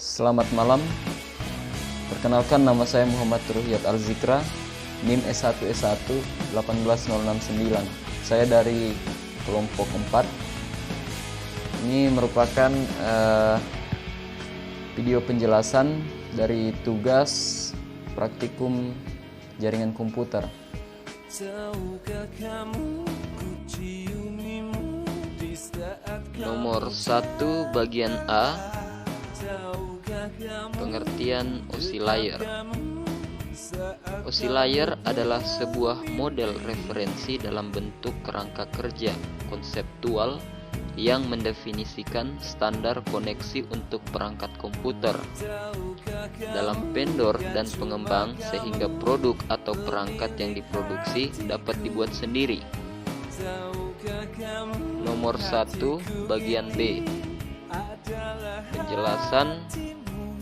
Selamat malam. Perkenalkan, nama saya Muhammad Ruhyat Al-Zikra, NIM S1 18069. Saya dari kelompok 4. Ini merupakan video penjelasan dari tugas praktikum jaringan komputer. Nomor 1 bagian A, pengertian oscillator. Oscillator adalah sebuah model referensi dalam bentuk kerangka kerja konseptual yang mendefinisikan standar koneksi untuk perangkat komputer dalam vendor dan pengembang, sehingga produk atau perangkat yang diproduksi dapat dibuat sendiri. Nomor 1 bagian B, penjelasan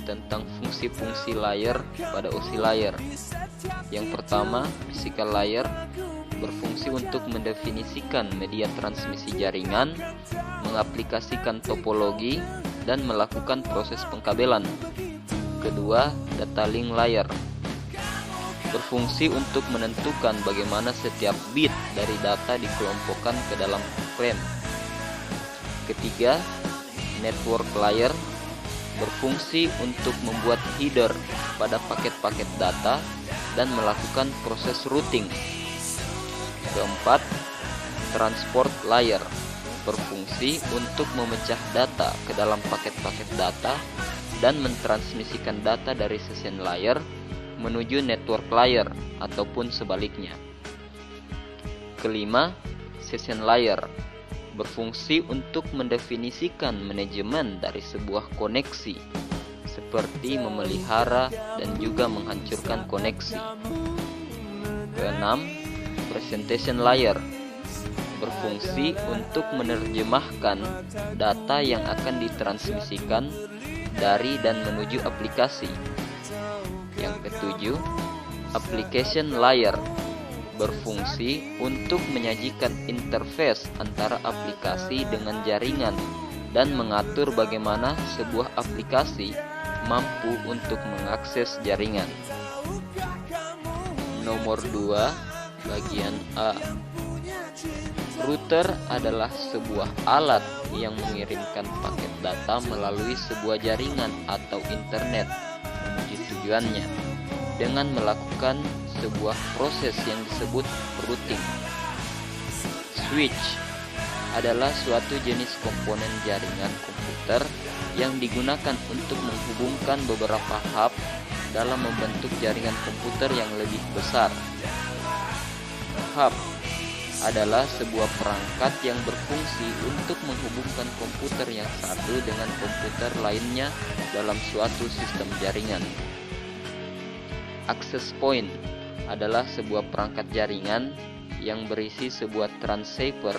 tentang fungsi-fungsi layer pada oscillator. Yang pertama, physical layer berfungsi untuk mendefinisikan media transmisi jaringan, mengaplikasikan topologi, dan melakukan proses pengkabelan. Kedua, data link layer berfungsi untuk menentukan bagaimana setiap bit dari data dikelompokkan ke dalam frame. Ketiga, network layer berfungsi untuk membuat header pada paket-paket data dan melakukan proses routing. Keempat, transport layer berfungsi untuk memecah data ke dalam paket-paket data dan mentransmisikan data dari session layer menuju network layer ataupun sebaliknya. Kelima, session layer berfungsi untuk mendefinisikan manajemen dari sebuah koneksi, seperti memelihara dan juga menghancurkan koneksi. Keenam, presentation layer berfungsi untuk menerjemahkan data yang akan ditransmisikan dari dan menuju aplikasi. Yang ketujuh, application layer berfungsi untuk menyajikan interface antara aplikasi dengan jaringan dan mengatur bagaimana sebuah aplikasi mampu untuk mengakses jaringan. Nomor 2 bagian A, router adalah sebuah alat yang mengirimkan paket data melalui sebuah jaringan atau internet menuju tujuannya dengan melakukan sebuah proses yang disebut routing. Switch adalah suatu jenis komponen jaringan komputer yang digunakan untuk menghubungkan beberapa hub dalam membentuk jaringan komputer yang lebih besar. Hub adalah sebuah perangkat yang berfungsi untuk menghubungkan komputer yang satu dengan komputer lainnya dalam suatu sistem jaringan. Access point adalah sebuah perangkat jaringan yang berisi sebuah transceiver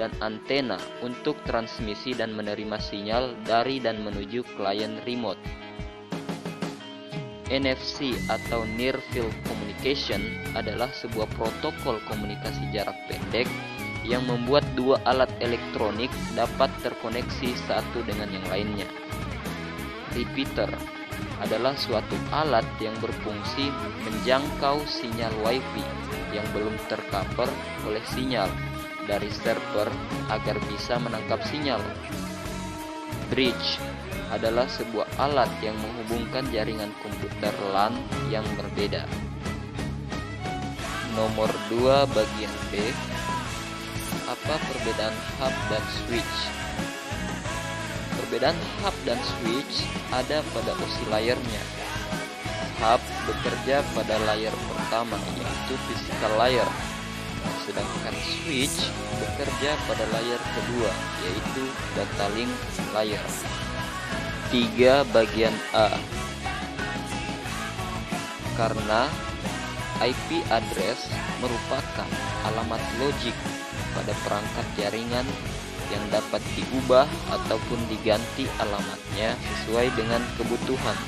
dan antena untuk transmisi dan menerima sinyal dari dan menuju klien remote. NFC atau Near Field Communication adalah sebuah protokol komunikasi jarak pendek yang membuat dua alat elektronik dapat terkoneksi satu dengan yang lainnya. Repeater adalah suatu alat yang berfungsi menjangkau sinyal Wi-Fi yang belum tercover oleh sinyal dari server agar bisa menangkap sinyal. Bridge adalah sebuah alat yang menghubungkan jaringan komputer LAN yang berbeda. Nomor 2 bagian B, apa perbedaan hub dan switch? Perbedaan hub dan switch ada pada oscillatornya. Hub bekerja pada layer pertama, yaitu physical layer, sedangkan switch bekerja pada layer kedua, yaitu data link layer. 3 bagian A, karena IP address merupakan alamat logik pada perangkat jaringan yang dapat diubah ataupun diganti alamatnya sesuai dengan kebutuhan.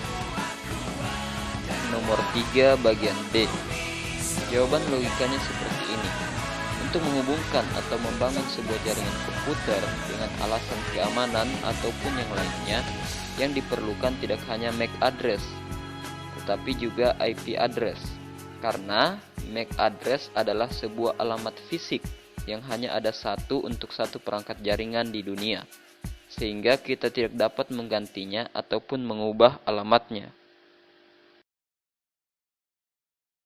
Nomor 3 bagian B, jawaban logikanya seperti ini. Untuk menghubungkan atau membangun sebuah jaringan komputer dengan alasan keamanan ataupun yang lainnya, Yang diperlukan tidak hanya MAC address, tetapi juga IP address. Karena MAC address adalah sebuah alamat fisik yang hanya ada satu untuk satu perangkat jaringan di dunia, sehingga kita tidak dapat menggantinya ataupun mengubah alamatnya.